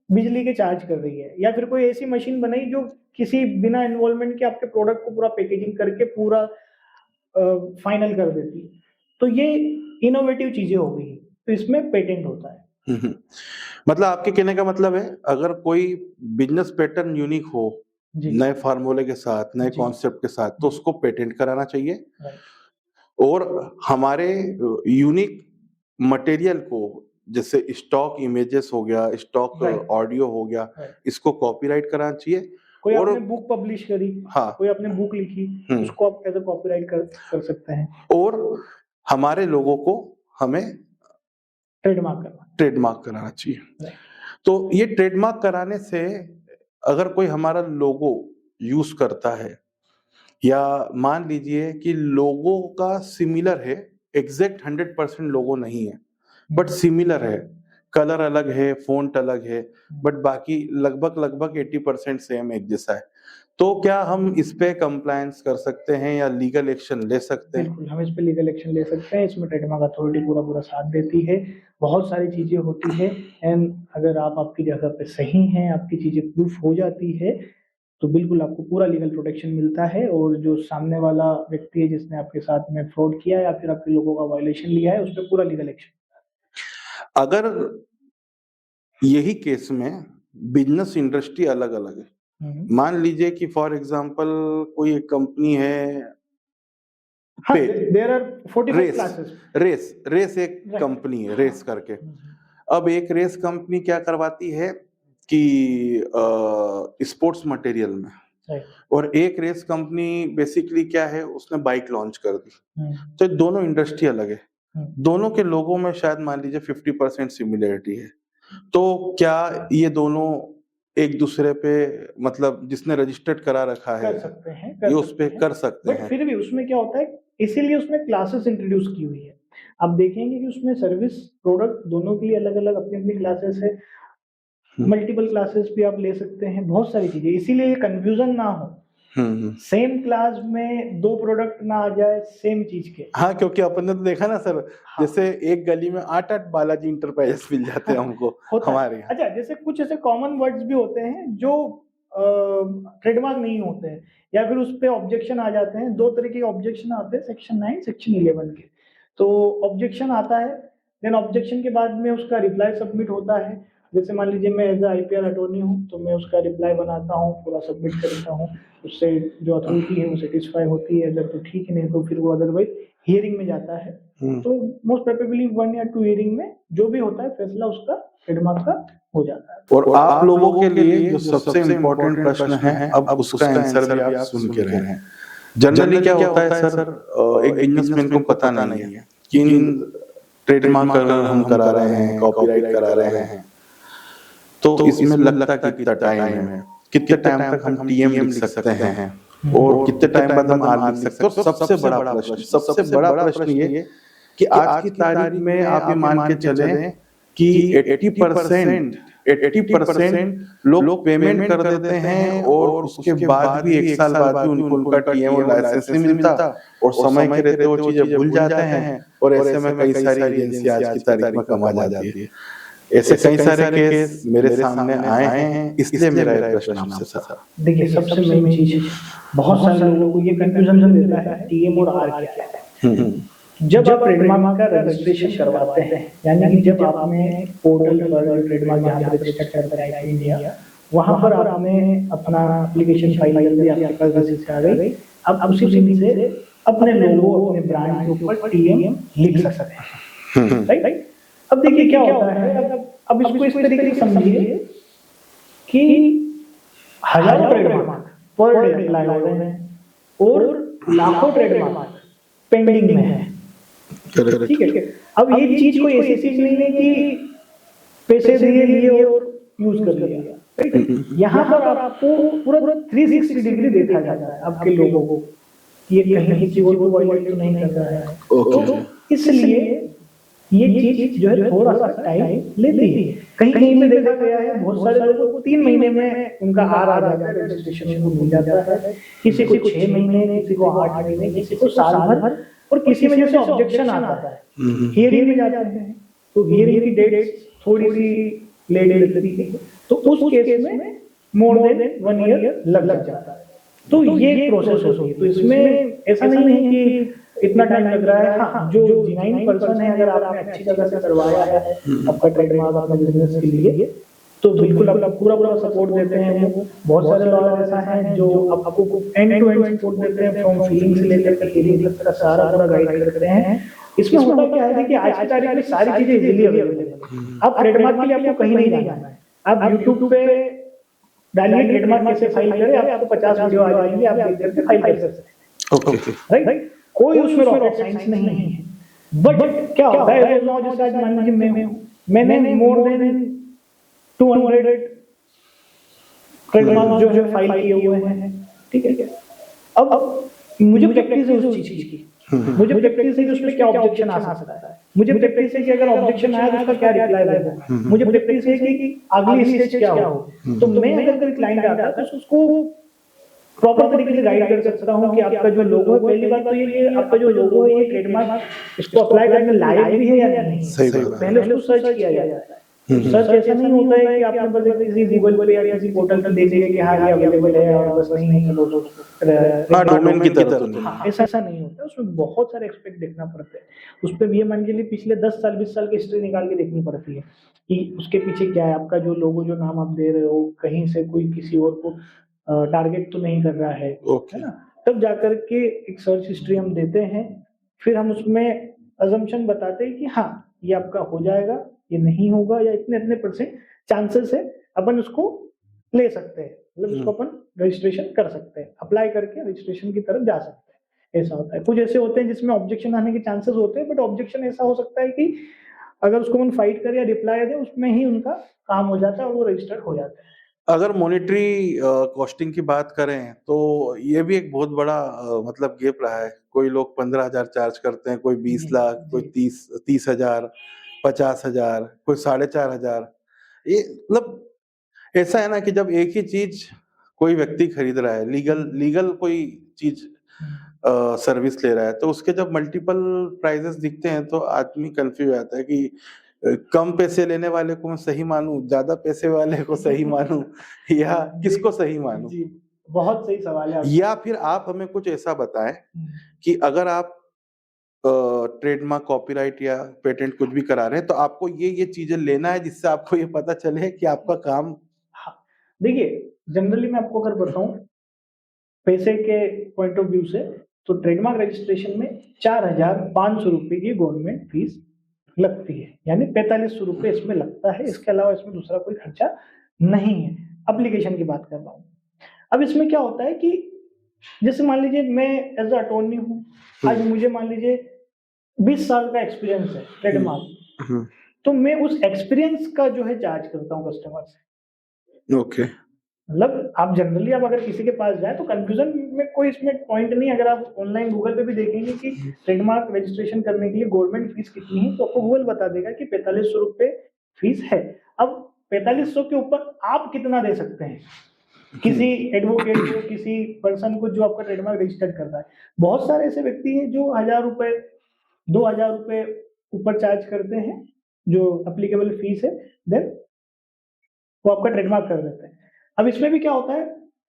बिजली के चार्ज कर रही है, या फिर कोई ऐसी मशीन बनाई जो किसी बिना इन्वॉल्वमेंट के आपके प्रोडक्ट को पूरा पैकेजिंग करके पूरा फाइनल कर देती है। तो ये इनोवेटिव चीजें हो गई, तो इसमें पेटेंट होता है। मतलब आपके कहने का मतलब है, अगर कोई बिजनेस पैटर्न यूनिक हो, नए फार्मूले के साथ, नए कॉन्सेप्ट के साथ, तो उसको पेटेंट कराना चाहिए। और हमारे यूनिक मटेरियल को, जैसे स्टॉक इमेजेस हो गया, स्टॉक ऑडियो हो गया, इसको कॉपीराइट कराना चाहिए। कोई आपने बुक पब्लिश करी, हाँ, कोई आपने बुक लिखी, उसको आप एज अ कॉपीराइट कर सकते हैं। और हमारे लोगों को हमें ट्रेडमार्क कराना चाहिए। तो ये ट्रेडमार्क कराने से अगर कोई हमारा लोगो यूज करता है, या मान लीजिए कि लोगो का सिमिलर है, एग्जैक्ट 100% लोगो नहीं है, बट सिमिलर है, कलर अलग है, फोंट अलग है, बट बाकी लगभग 80% सेम एक जैसा है, तो क्या हम इस पे कंप्लायंस कर सकते हैं या लीगल एक्शन ले सकते हैं? बिल्कुल, हम इस पे लीगल एक्शन ले सकते हैं। इसमें ट्रेडमार्क अथॉरिटी पूरा साथ देती है। बहुत सारी चीजें होती है, एंड अगर आप आपकी जगह पे सही हैं, आपकी चीजें प्रूफ हो जाती है, तो बिल्कुल आपको पूरा लीगल प्रोटेक्शन मिलता है। और जो सामने वाला व्यक्ति है जिसने आपके साथ में फ्रॉड किया है या फिर आपके लोगों का वायलेशन लिया है, उस पर पूरा लीगल एक्शन। अगर यही केस में बिजनेस इंडस्ट्री अलग अलग है, मान लीजिए कि फॉर एग्जांपल कोई एक कंपनी है, हाँ, देयर आर 45 क्लासेस। रेस एक कंपनी है, रेस करके। अब एक रेस कंपनी क्या करवाती है कि स्पोर्ट्स मटेरियल में, और एक रेस कंपनी बेसिकली क्या है, उसने बाइक लॉन्च कर दी। तो दोनों इंडस्ट्री अलग है, दोनों के लोगों में शायद मान लीजिए 50% सिमिलरिटी है। तो क्या ये दोनों एक दूसरे पे, मतलब जिसने रजिस्टर्ड करा रखा है, कर सकते हैं, ये उस पे कर सकते हैं? फिर भी उसमें क्या होता है, इसीलिए उसमें क्लासेस इंट्रोड्यूस की हुई है। आप देखेंगे कि उसमें सर्विस प्रोडक्ट दोनों के लिए अलग अलग अपनी अपनी क्लासेस है, मल्टीपल क्लासेस भी आप ले सकते हैं, बहुत सारी चीजें, इसीलिए कंफ्यूजन ना हो, सेम क्लास में दो प्रोडक्ट ना आ जाए सेम चीज के। हाँ, क्योंकि अपन ने तो देखा ना सर, हाँ। जैसे एक गली में 8-8 बालाजी इंटरप्राइजेस मिल जाते हैं हमको हमारे यहाँ। अच्छा, जैसे कुछ ऐसे कॉमन वर्ड्स भी होते हैं जो ट्रेडमार्क नहीं होते हैं, या फिर उस पे ऑब्जेक्शन आ जाते हैं। दो तरह के ऑब्जेक्शन आते हैं, सेक्शन 9 सेक्शन 11 के। तो ऑब्जेक्शन आता है, देन ऑब्जेक्शन के बाद में उसका रिप्लाई सबमिट होता है। जैसे मान लीजिए मैं एज IPR अटॉर्नी हूँ, तो मैं उसका रिप्लाई बनाता हूँ, पूरा सबमिट करता हूँ, उससे जो अथॉरिटी है वो सेटिस्फाई होती है, अगर तो ठीक है, नहीं तो फिर वो अदरवाइज हियरिंग में जाता है। तो मोस्ट प्रोबेबली 1 या 2 हियरिंग में जो भी होता है फैसला उसका ट्रेडमार्क का हो जाता है। और आप लोगों के लिए जो सबसे इम्पोर्टेंट प्रश्न है, अब उसका आंसर भी आप सुन के रहे हैं। जनरली क्या होता है सर, एक बिजनेसमैन को पता नहीं है कि इन ट्रेडमार्क हम करा रहे हैं, कॉपीराइट करा रहे हैं, तो इसमें लगता कितना टाइम है, कितने टाइम तक हम TM लिख सकते हैं, और कितने टाइम बाद हम R लिख सकते हैं। और सबसे बड़ा प्रश्न ये कि आज की तारीख में आप ये मान के चलें कि 80% लोग पेमेंट कर देते हैं, और उसके बाद भी 1 साल बाद भी उनको उनका TM और लाइसेंस नहीं मिलता, और समय के रहते वो चीजें भूल जाते हैं, और ऐसे में कई सारी एजेंसी आज की तारीख में कमा जाती है। ऐसे कई सारे केस मेरे सामने आए हैं, इसलिए मेरा एक प्रश्न आपसे था। देखिए, सबसे मेन चीज, बहुत सारे लोगों को ये कंफ्यूजन रहता है TM और R क्या है। जब आप ट्रेडमार्क का रजिस्ट्रेशन करवाते हैं, यानी कि जब आपने पोर्टल पर ट्रेडमार्क जहाँ पे रजिस्टर करते हैं इंडिया, वहाँ पर आपने अपना एप्लीकेशन फाइल कर दी, आपके पास रसीद आ गई, अब उसी दिन से अपने लोगो, अपने ब्रांड के ऊपर TM लिख सकते हैं, राइट। अब देखिए क्या होता है, अब इसको इस तरीके से समझिए कि हजारों ट्रेडमार्क पर डे अप्लाई हो रहे हैं, और लाखों ट्रेडमार्क पेंडिंग में है, ठीक है। अब ये चीज कोई ऐसी चीज नहीं है कि पैसे दिए लिए और यूज कर लिया। यहाँ पर आपको पूरा 360 डिग्री देखा जाता है आपके लोगों को, ये कहीं किसी और को वायलेट तो नहीं कर रहा है। तो इसलिए ये चीज जो है थोड़ा सा टाइम लेती है। कहीं कहीं पे देखा गया है, बहुत सारे लोगों को 3 महीने में उनका R आ जाता है, रजिस्ट्रेशन को मिल जाता है, किसी को 6 महीने, किसी को 8 महीने, किसी को साल भर, और किसी में जैसे ऑब्जेक्शन आता है, हियरिंग में जाते हैं, तो हियरिंग की डेट थोड़ी सी लेट लगती है, तो उस केस में मोर देन 1 ईयर लग जाता है। तो ये प्रोसेस होती है। तो इसमें ऐसा नहीं है कि इतना टाइम लग रहा है। हाँ, जो जेन्युइन पर्सन है, अगर आपने अच्छी जगह से करवाया है आपका ट्रेडमार्क अपने बिजनेस के लिए, तो बिल्कुल आप पूरा सपोर्ट देते हैं। वो बहुत सारे लोग ऐसा है जो आपको एंड टू एंड सपोर्ट देते हैं, फ्रॉम फीलिंग से लेकर हियरिंग तक का सारा पूरा गाइड करते हैं। इसमें होता क्या है कि आज की तारीख में सारी चीजें इजीली अवेलेबल है। अब ट्रेडमार्क के लिए आपको कहीं नहीं जाना है, आप यूट्यूब पे डालिए ट्रेडमार्क कैसे फाइल करें, आपको 50 वीडियो आ जाएंगे, आप देख करके फाइल कर सकते हैं, राइट। कोई उसमें रॉकेट साइंस नहीं है। बट क्या होता है, जैसे आज मान लीजिए मैंने मोर देन 200 ट्रेडमार्क जो है फाइल किए हुए हैं, ठीक है। अब मुझे प्रैक्टिस है उस चीज की, मुझे प्रैक्टिस है कि उसमें क्या ऑब्जेक्शन आ सकता है, मुझे प्रैक्टिस है कि अगर ऑब्जेक्शन आया तो उसका क्या रिप्लाई देना, मुझे प्रैक्टिस है कि अगली स्टेज क्या हो। तो मैं अगर कोई क्लाइंट आता है तो उसको प्रॉपर तरीके से गाइड कर सकता हूँ कि आपका जो लोगो है, पहली बात तो ये कि आपका जो लोगो है ये ट्रेडमार्क इसको अप्लाई करने लायक भी है या नहीं। पहले उसको सर्च किया जाता है। सर्च ऐसा नहीं होता है कि आपने बस किसी गूगल पर या किसी पोर्टल पर देख लिया कि हाँ ये अवेलेबल है और बस नहीं है तो डोमेन की तरफ ऐसा नहीं होता। उसमें बहुत सारे एस्पेक्ट देखना पड़ता है। उस पर भी मान लीजिए पिछले 10 साल 20 साल की हिस्ट्री निकाल के देखनी पड़ती है कि उसके पीछे क्या है, आपका जो लोगो जो नाम आप दे रहे हो कहीं से कोई किसी और को टारगेट तो नहीं कर रहा है, है ना। तब जाकर के एक सर्च हिस्ट्री हम देते हैं, फिर हम उसमें अजम्पशन बताते हैं कि हाँ ये आपका हो जाएगा, ये नहीं होगा, या इतने इतने % चांसेस है, अपन उसको ले सकते हैं, मतलब उसको अपन रजिस्ट्रेशन कर सकते हैं, अप्लाई करके रजिस्ट्रेशन की तरफ जा सकते हैं। ऐसा होता है। कुछ ऐसे होते हैं जिसमें ऑब्जेक्शन आने के चांसेस होते हैं, बट ऑब्जेक्शन ऐसा हो सकता है कि अगर उसको अपन फाइट करें या रिप्लाई दें उसमें ही उनका काम हो जाता है और वो रजिस्टर्ड हो जाता है। अगर मॉनेटरी कॉस्टिंग की बात करें तो ये भी एक बहुत बड़ा मतलब गैप रहा है। कोई लोग 15,000 चार्ज करते हैं, कोई 20 जी, लाख, कोई जी। 30,000, 50,000, कोई 4,500। ये मतलब ऐसा है ना कि जब एक ही चीज कोई व्यक्ति खरीद रहा है, लीगल लीगल कोई चीज हुँ। सर्विस ले रहा है, तो उसके जब मल्टीपल प्राइजेस दिखते हैं तो आदमी कंफ्यूज हो जाता है कि कम पैसे लेने वाले को मैं सही मानूं, ज्यादा पैसे वाले को सही मानूं, या जी, किसको सही मानूं? जी, बहुत सही सवाल है आपका। या फिर आप हमें कुछ ऐसा बताएं हुँ, कि अगर आप ट्रेडमार्क, कॉपीराइट या पेटेंट कुछ भी करा रहे हैं, तो आपको ये चीजें लेना है जिससे आपको ये पता चले कि आपका काम। हाँ, देखिए जनरली मैं आपको अगर बताऊँ पैसे के पॉइंट ऑफ व्यू से तो ट्रेडमार्क रजिस्ट्रेशन में 4,500 रुपए की गवर्नमेंट फीस लगती है, यानी 4500 रुपए इसमें लगता है, इसके अलावा इसमें दूसरा कोई खर्चा नहीं है। एप्लीकेशन की बात कर रहा हूँ। अब इसमें क्या होता है कि जैसे मान लीजिए मैं एज़ अ अटॉर्नी हूँ, आज मुझे मान लीजिए 20 साल का एक्सपीरियंस है ट्रेडमार्क, हम्म, तो मैं उस एक्सपीरियंस का जो है चार्ज करता हूँ कस्टमर से। ओके। मतलब आप जनरली आप अगर किसी के पास जाएँ तो कन्फ्यूज़न में कोई इसमें पॉइंट नहीं है। अगर आप ऑनलाइन गूगल पे भी देखेंगे कि ट्रेडमार्क रजिस्ट्रेशन करने के लिए गवर्नमेंट फीस कितनी है, तो आपको गूगल बता देगा कि 4500 रुपए फीस है। अब 4500 के ऊपर आप कितना दे सकते हैं? किसी एडवोकेट को, किसी पर्सन को जो आपका ट्रेडमार्क रजिस्टर्ड कर रहा है। बहुत सारे ऐसे व्यक्ति हैं जो 1000 रुपए, 2000 रुपए ऊपर चार्ज करते हैं, जो एप्लीकेबल फीस है, देन वो आपका ट्रेडमार्क कर देते हैं। अब इसमें भी क्या होता है,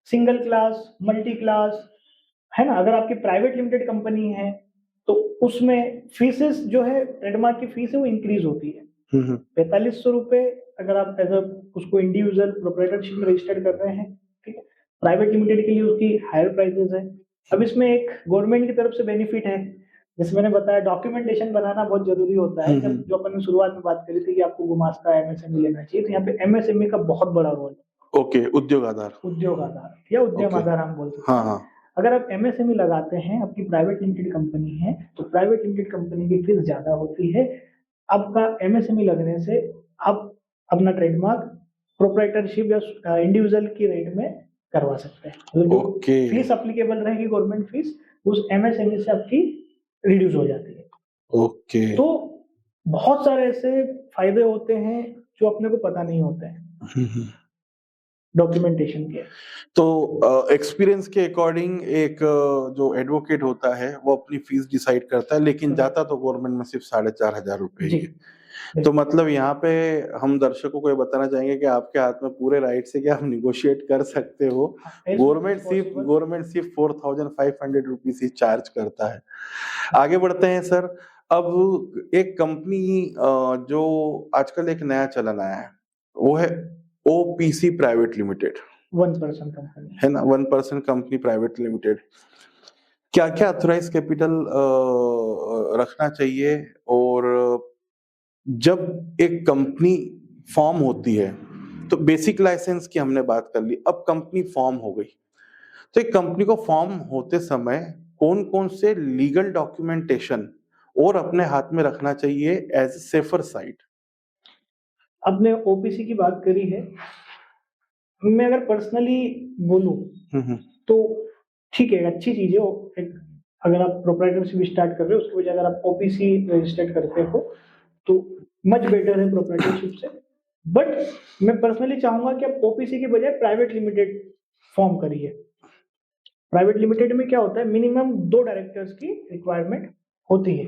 सिंगल क्लास, मल्टी क्लास, है ना? अगर आपकी प्राइवेट लिमिटेड कंपनी है, तो उसमें फीसेस जो है ट्रेडमार्क की फीस है वो इंक्रीज़ होती है। 4500 रुपए अगर आप एज़ अ उसको इंडिविजुअल प्रोप्राइटरशिप में रजिस्टर्ड कर रहे हैं, ठीक है? प्राइवेट लिमिटेड के लिए उसकी हायर प्राइसेज़ है। अब इसमें एक गवर्नमेंट की तरफ से बेनिफिट है, जैसे मैंने बताया डॉक्यूमेंटेशन बनाना बहुत ज़रूरी होता है। जब जो अपन ने शुरुआत में बात करी थी कि आपको गुमास्ता एमएसएमई लेना चाहिए, तो यहाँ पे एमएसएमई का बहुत बड़ा रोल है। ओके, उद्योग आधार। उद्योग आधार या उद्यम ओके। आधार हम बोल सकते हाँ, हैं। हाँ। अगर आप एमएसएमई लगाते हैं, आपकी प्राइवेट लिमिटेड कंपनी है, तो प्राइवेट लिमिटेड कंपनी की फीस ज़्यादा होती है। आपका एमएसएमई लगने से आप अपना ट्रेडमार्क प्रोप्राइटरशिप या इंडिविजुअल की रेट में करवा सकते हैं। मतलब जो ओके। फीस एप्लीकेबल रहेगी गवर्नमेंट फीस, उस एमएसएमई से आपकी रिड्यूस हो जाती है। ओके। तो बहुत सारे ऐसे फायदे होते हैं जो अपने को पता नहीं होते हैं हम्म। डॉक्यूमेंटेशन के। तो एक्सपीरियंस के अकॉर्डिंग एक जो एडवोकेट होता है वो अपनी फीस डिसाइड करता है, लेकिन जाता तो गवर्नमेंट में सिर्फ 4,500 रुपए जी, ही है। तो मतलब यहाँ पे हम दर्शकों को ये बताना चाहेंगे कि आपके हाथ में पूरे राइट्स है कि आप निगोशिएट कर सकते हो। हाँ, as much as possible। Government सिर्फ 4,500 रुपीज ही चार्ज करता है। आगे बढ़ते हैं सर। अब एक कंपनी जो आजकल एक नया चलन आया है, वो है ओपीसी प्राइवेट लिमिटेड, 1% कंपनी। है ना? 1% कंपनी प्राइवेट लिमिटेड। क्या क्या ऑथराइज कैपिटल रखना चाहिए? और जब एक कंपनी फॉर्म होती है, तो बेसिक लाइसेंस की हमने बात कर ली, अब कंपनी फॉर्म हो गई, तो एक कंपनी को फॉर्म होते समय कौन कौन से लीगल डॉक्यूमेंटेशन और अपने हाथ में रखना चाहिए एज सेफर साइड? आपने ओपीसी की बात करी है। मैं अगर पर्सनली बोलूँ तो ठीक है, अच्छी चीज़ है। वो एक अगर आप प्रोप्राइटरशिप स्टार्ट कर रहे हो, उसकी वजह अगर आप ओपीसी रजिस्टर्ड करते हो, तो मच बेटर है प्रोप्राइटरशिप से। बट मैं पर्सनली चाहूँगा कि आप ओपीसी के बजाय प्राइवेट लिमिटेड फॉर्म करिए। प्राइवेट लिमिटेड में क्या होता है, मिनिमम 2 डायरेक्टर्स की रिक्वायरमेंट होती है।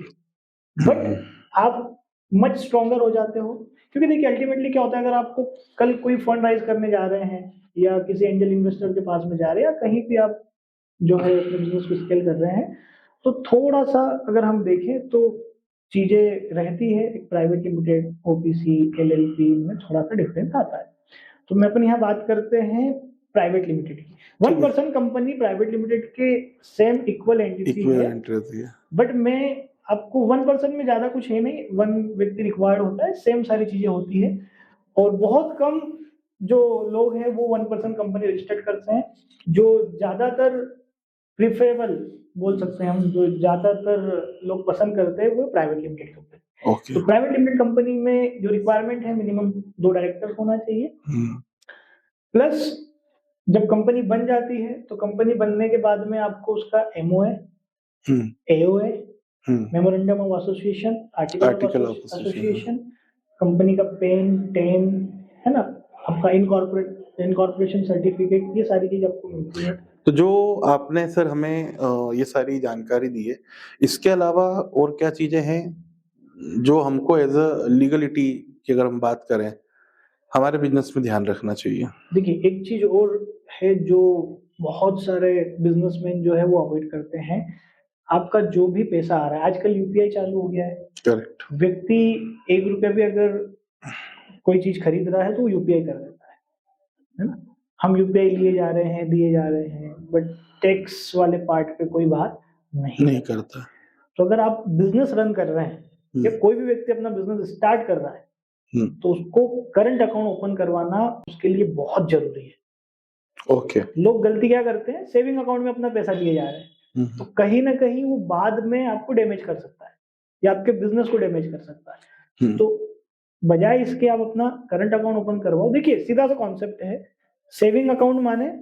बट आप मच स्ट्रॉन्गर हो जाते हो, क्योंकि देखिए अल्टीमेटली क्या होता है, अगर आपको कल कोई फंड राइज करने जा रहे हैं या किसी एंजल इन्वेस्टर के पास में जा रहे हैं या कहीं भी आप जो है अपने बिजनेस को स्केल कर रहे हैं, तो थोड़ा सा अगर हम देखें तो चीजें रहती है। एक प्राइवेट लिमिटेड, ओपीसी, एलएलपी में थोड़ा सा डिफरेंस आता है। तो मैं अपन यहाँ बात करते हैं प्राइवेट लिमिटेड की। 1% कंपनी प्राइवेट लिमिटेड के सेम इक्वल एंटिटी है, इक्विवेलेंट रहती है। बट मैं आपको 1% में ज्यादा कुछ है नहीं, 1 व्यक्ति रिक्वायर्ड होता है, सेम सारी चीजें होती है। और बहुत कम जो लोग हैं वो 1% कंपनी रजिस्टर्ड करते हैं। जो ज्यादातर प्रिफरेबल बोल सकते हैं हम, जो ज्यादातर लोग पसंद करते हैं वो प्राइवेट लिमिटेड कंपनी। ओके। तो प्राइवेट लिमिटेड कंपनी में जो रिक्वायरमेंट है, मिनिमम 2 डायरेक्टर होना चाहिए। प्लस जब कंपनी बन जाती है तो कंपनी बनने के बाद में आपको उसका MOA, hmm, AOA, hmm, memorandum of association, article of article of association, association, company का पेन टेन, है ना, आपका इनकॉर्पोरेशन सर्टिफिकेट, ये सारी चीज आपको मिलती है। तो जो आपने सर हमें ये सारी जानकारी दी है, इसके अलावा और क्या चीजें हैं जो हमको एज अ लीगलिटी की अगर हम बात करें हमारे बिजनेस में ध्यान रखना चाहिए? देखिए, एक चीज और है जो बहुत सारे बिजनेसमैन जो है वो अवॉइड करते हैं। आपका जो भी पैसा आ रहा है, आजकल यूपीआई चालू हो गया है। करेक्ट। व्यक्ति 1 रुपया भी अगर कोई चीज खरीद रहा है तो वो यूपीआई कर देता है ना। हम यूपीआई लिए जा रहे हैं, दिए जा रहे हैं, बट टैक्स वाले पार्ट पे कोई बात नहीं नहीं करता। करता। तो अगर आप बिजनेस रन कर रहे हैं या कोई भी व्यक्ति अपना बिजनेस स्टार्ट कर रहा है तो उसको करंट अकाउंट ओपन करवाना उसके लिए बहुत जरूरी है। ओके। लोग गलती क्या करते हैं, सेविंग अकाउंट में अपना पैसा लिए जा रहे हैं, तो कहीं ना कहीं वो बाद में आपको डैमेज कर सकता है या आपके बिजनेस को डैमेज कर सकता है। तो बजाय इसके आप अपना करंट अकाउंट ओपन करवाओ। देखिए, सीधा सा कॉन्सेप्ट है, सेविंग अकाउंट माने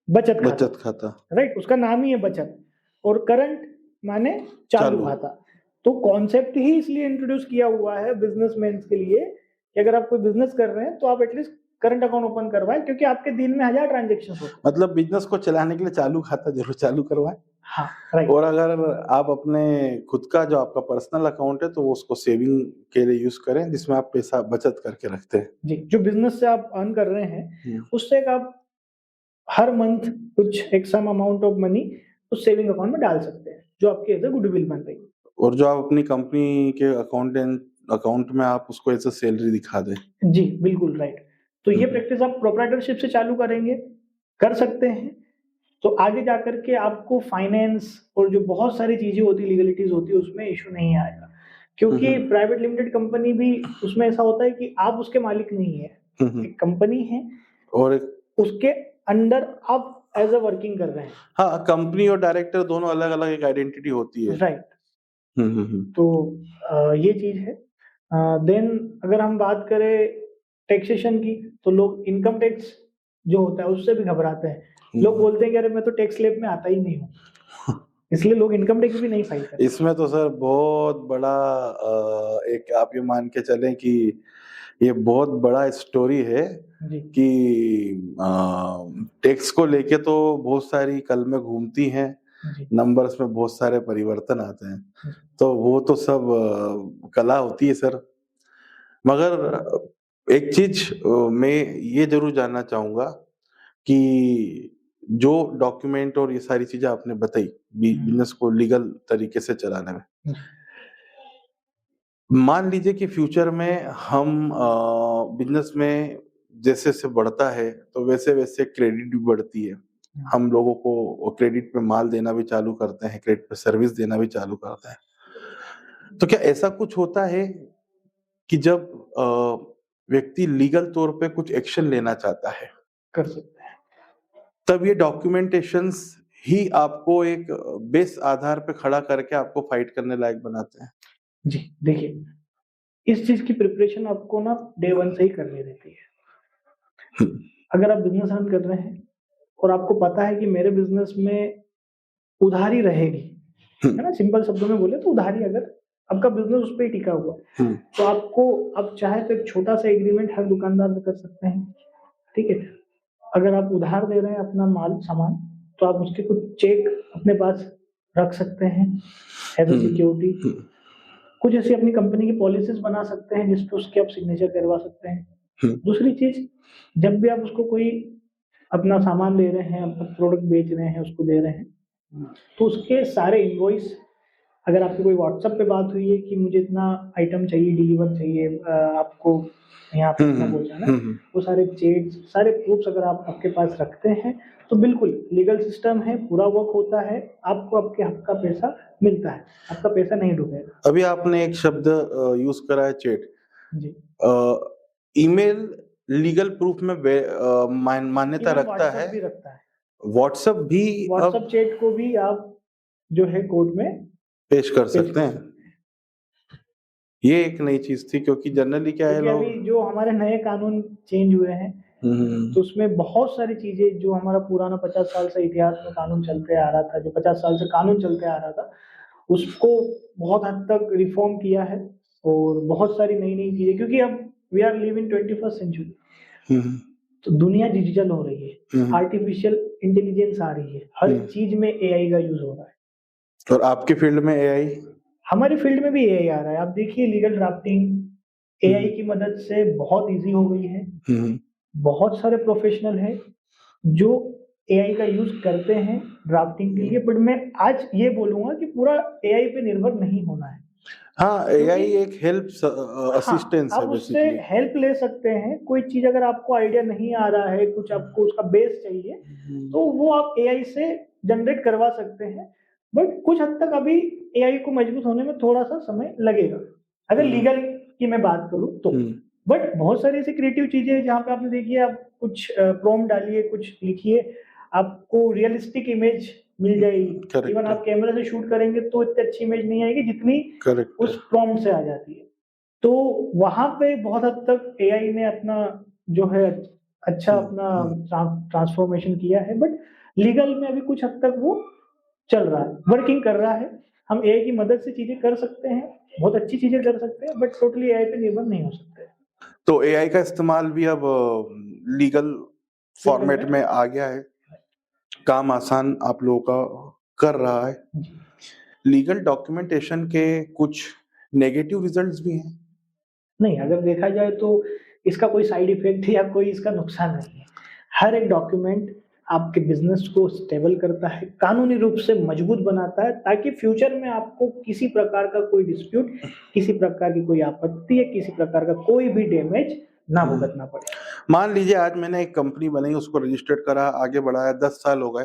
बचत खाता, राइट, उसका नाम ही है बचत, और करंट माने चालू खाता। तो कॉन्सेप्ट ही इसलिए इंट्रोड्यूस किया हुआ है बिजनेसमैन के लिए कि अगर आप कोई बिजनेस कर रहे हैं तो आप एटलीस्ट करंट अकाउंट ओपन करवाएं, क्योंकि आपके दिन में 1000 ट्रांजेक्शन होते हैं। मतलब बिजनेस को चलाने के लिए चालू खाता जरूर चालू करवाएं। हाँ, राइट। और अगर आप अपने खुद का जो आपका पर्सनल अकाउंट है तो वो उसको सेविंग के लिए यूज करें, जिसमें आप पैसा बचत करके रखते हैं। जी, जो बिजनेस से आप अर्न कर रहे हैं उससे आप हर मंथ कुछ एक सम अमाउंट ऑफ मनी उस सेविंग अकाउंट में डाल सकते हैं, जो आपके एज अ गुडविल बन रही है। और जो आप अपनी कंपनी के अकाउंट में आप उसको ऐसे सैलरी दिखा दें। जी, बिल्कुल राइट। तो ये प्रैक्टिस आप प्रोप्राइटरशिप से चालू करेंगे, कर सकते हैं, तो आगे जाकर के आपको फाइनेंस और जो बहुत सारी चीजें होती, लीगलिटीज होती है, उसमें इशू नहीं आएगा। क्योंकि प्राइवेट लिमिटेड कंपनी भी उसमें ऐसा होता है कि आप उसके मालिक नहीं है, एक कंपनी है और उसके अंडर आप एज अ वर्किंग कर रहे हैं। हाँ, कंपनी और डायरेक्टर दोनों अलग अलग एक आइडेंटिटी होती है। राइट। तो ये चीज है। देन अगर हम बात करें टैक्सेशन की, तो लोग इनकम टैक्स जो होता है उससे भी घबराते हैं। लोग बोलते हैं कि अरे मैं तो टैक्स स्लैब में आता ही नहीं हूँ, इसलिए लोग इनकम टैक्स भी नहीं फाइल करते। इसमें तो सर बहुत बड़ा एक आप ये मान के चलें कि ये बहुत बड़ा स्टोरी है कि टैक्स को लेके तो बहुत सारी कलमें घूमती हैं, नंबर्स में बहुत सारे परिवर्तन आते हैं, तो वो तो सब कला होती है सर। मगर एक चीज मैं ये जरूर जानना चाहूंगा कि जो डॉक्यूमेंट और ये सारी चीजें आपने बताई बिजनेस को लीगल तरीके से चलाने में, मान लीजिए कि फ्यूचर में हम बिजनेस में जैसे जैसे बढ़ता है तो वैसे वैसे क्रेडिट भी बढ़ती है, हम लोगों को क्रेडिट पे माल देना भी चालू करते हैं, क्रेडिट पे सर्विस देना भी चालू करते हैं। तो क्या ऐसा कुछ होता है कि जब व्यक्ति लीगल तौर पे कुछ एक्शन लेना चाहता है, कर सकते हैं, तब ये डॉक्यूमेंटेशंस ही आपको एक बेस आधार पे खड़ा करके आपको फाइट करने लायक बनाते हैं? जी, देखिए, इस चीज की प्रिपरेशन आपको ना डे 1 से ही करनी रहती है। अगर आप बिजनेस रन कर रहे हैं और आपको पता है कि मेरे बिजनेस में उधारी रहेगी, है ना, सिंपल शब्दों में बोले तो उधारी, अगर आपका बिजनेस उस पर ही टिका हुआ तो आपको, आप चाहे तो एक छोटा सा एग्रीमेंट हर दुकानदार से कर सकते हैं, ठीक है। अगर आप उधार दे रहे हैं अपना माल सामान, तो आप उसके कुछ चेक अपने पास रख सकते हैं एज अ सिक्योरिटी। कुछ ऐसी अपनी कंपनी की पॉलिसीज बना सकते हैं जिसपे उसके आप सिग्नेचर करवा सकते हैं। दूसरी चीज, जब भी आप उसको कोई अपना सामान दे रहे हैं, अपना प्रोडक्ट बेच रहे हैं, उसको दे रहे हैं, तो उसके सारे इनवॉइस, अगर आपकी कोई व्हाट्सएप पे बात हुई है कि मुझे इतना आइटम चाहिए, डिलीवर चाहिए, आपको यहाँ पे इतना पहुँचाना, वो सारे चेट्स, सारे प्रूफ्स अगर आप आपके पास रखते हैं तो बिल्कुल लीगल सिस्टम है, पूरा वर्क होता है, आपको आपके हक का पैसा मिलता है, आपका पैसा नहीं डूबेगा। अभी आपने एक शब्द यूज करा है, चैट। जी, ईमेल लीगल प्रूफ में मान्यता रखता है, भी रखता है। व्हाट्सएप भी व्हाट्सएप चैट को भी आप जो है कोर्ट में पेश कर सकते हैं। ये एक नई चीज थी, क्योंकि जनरली क्या है, क्योंकि लोग अभी जो हमारे नए कानून चेंज हुए हैं तो उसमें बहुत सारी चीजें जो हमारा पुराना 50 साल से इतिहास में कानून चलते आ रहा था, जो 50 साल से कानून चलते आ रहा था, उसको बहुत हद तक रिफॉर्म किया है और बहुत सारी नई नई चीजें, क्योंकि अब we are live in 21st century. तो दुनिया डिजिटल हो रही है, आर्टिफिशियल इंटेलिजेंस आ रही है, हर चीज में एआई का यूज हो रहा है। और आपके फील्ड में एआई? हमारे फील्ड में भी एआई आ रहा है। आप देखिए लीगल ड्राफ्टिंग एआई की मदद से बहुत इजी हो गई है। बहुत सारे प्रोफेशनल हैं जो एआई का यूज करते हैं ड्राफ्टिंग के लिए, बट मैं आज ये बोलूंगा कि पूरा एआई पे निर्भर नहीं होना है। हाँ, एआई एक हेल्प असिस्टेंस हाँ, है आप उससे बेसिकली। हेल्प ले सकते हैं। कोई चीज अगर आपको आइडिया नहीं आ रहा है, कुछ आपको उसका बेस चाहिए, तो वो आप एआई से जनरेट करवा सकते हैं। बट कुछ हद तक अभी एआई को मजबूत होने में थोड़ा सा समय लगेगा, अगर लीगल की मैं बात करूं तो। बट बहुत सारी ऐसी क्रिएटिव चीजें हैं जहाँ पे आपने देखिए, आप कुछ प्रॉम्प्ट डालिए, कुछ लिखिए, आपको रियलिस्टिक इमेज मिल जाएगी। इवन आप कैमरे से शूट करेंगे तो इतनी अच्छी इमेज नहीं आएगी जितनी उस प्रॉम्प्ट से आ जाती है। तो वहां पे बहुत हद तक एआई ने अपना जो है अच्छा अपना ट्रांसफॉर्मेशन किया है। बट लीगल में अभी कुछ हद तक वो चल रहा है, वर्किंग कर रहा है। हम एआई की मदद से चीजें कर सकते हैं, बहुत अच्छी चीजें कर सकते हैं, बट टोटली एआई पे निर्भर नहीं हो सकते। तो एआई का इस्तेमाल भी अब लीगल फॉर्मेट में आ गया है, काम आसान आप लोगों का कर रहा है। लीगल डॉक्यूमेंटेशन के कुछ नेगेटिव रिजल्ट्स भी हैं? नहीं, अगर देखा जाए तो इसका कोई साइड इफेक्ट या कोई इसका नुकसान नहीं है। हर एक डॉक्यूमेंट आपके बिजनेस को स्टेबल करता है, कानूनी रूप से मजबूत बनाता है, ताकि फ्यूचर में आपको किसी प्रकार का कोई डिस्प्यूट, किसी प्रकार की कोई आपत्ति या किसी प्रकार का कोई भी डैमेज ना भुगतना पड़े। मान लीजिए आज मैंने एक कंपनी बनाई, उसको रजिस्टर्ड करा, आगे बढ़ाया, 10 साल हो गए,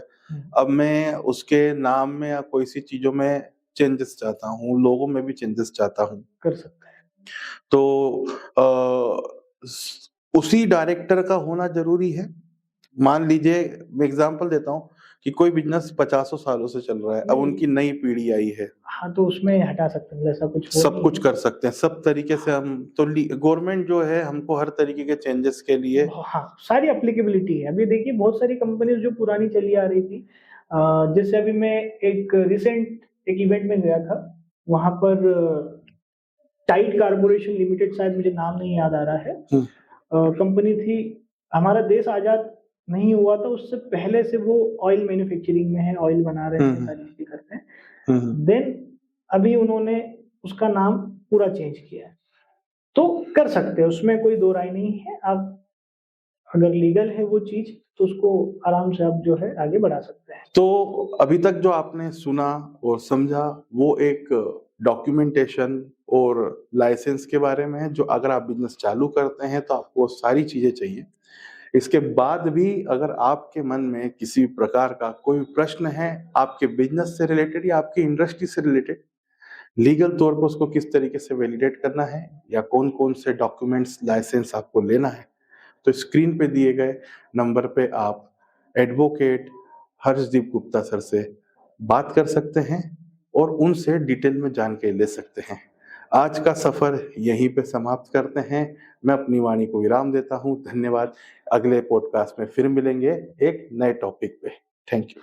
अब मैं उसके नाम में या कोई सी चीजों में चेंजेस चाहता हूँ, लोगों में भी चेंजेस चाहता हूँ, कर सकते हैं। तो उसी डायरेक्टर का होना जरूरी है? मान लीजिए, मैं एग्जांपल देता हूँ कि कोई बिजनेस 50 सालों से चल रहा है, अब उनकी नई पीढ़ी आई है। हाँ, तो उसमें हटा सकते हैं, ऐसा कुछ सब कुछ कर सकते हैं, सब तरीके से हम तो गवर्नमेंट जो है हमको हर तरीके के चेंजेस के लिए हाँ, सारी एप्लीकेबिलिटी है। अभी देखिए बहुत सारी कंपनीज जो पुरानी चली आ रही थी, जैसे अभी मैं एक रिसेंट एक इवेंट में गया था, वहां पर टाइड कारपोरेशन लिमिटेड, शायद मुझे नाम नहीं याद आ रहा है, कंपनी थी। हमारा देश आजाद नहीं हुआ था उससे पहले से वो ऑयल मैन्युफैक्चरिंग में है, ऑयल बना रहे हैं, सारी चीजें करते हैं। देन अभी उन्होंने उसका नाम पूरा चेंज किया है। तो कर सकते हैं, उसमें कोई दो राय नहीं है। आप अगर लीगल है वो चीज, तो उसको आराम से आप जो है आगे बढ़ा सकते हैं। तो अभी तक जो आपने सुना और समझा वो एक डॉक्यूमेंटेशन और लाइसेंस के बारे में है, जो अगर आप बिजनेस चालू करते हैं तो आपको सारी चीजें चाहिए। इसके बाद भी अगर आपके मन में किसी प्रकार का कोई प्रश्न है आपके बिजनेस से रिलेटेड या आपकी इंडस्ट्री से रिलेटेड, लीगल तौर पर उसको किस तरीके से वैलिडेट करना है या कौन कौन से डॉक्यूमेंट्स लाइसेंस आपको लेना है, तो स्क्रीन पे दिए गए नंबर पे आप एडवोकेट हर्षदीप गुप्ता सर से बात कर सकते हैं और उनसे डिटेल में जानकारी ले सकते हैं। आज का सफर यहीं पे समाप्त करते हैं। मैं अपनी वाणी को विराम देता हूं। धन्यवाद। अगले पॉडकास्ट में फिर मिलेंगे एक नए टॉपिक पे। Thank you.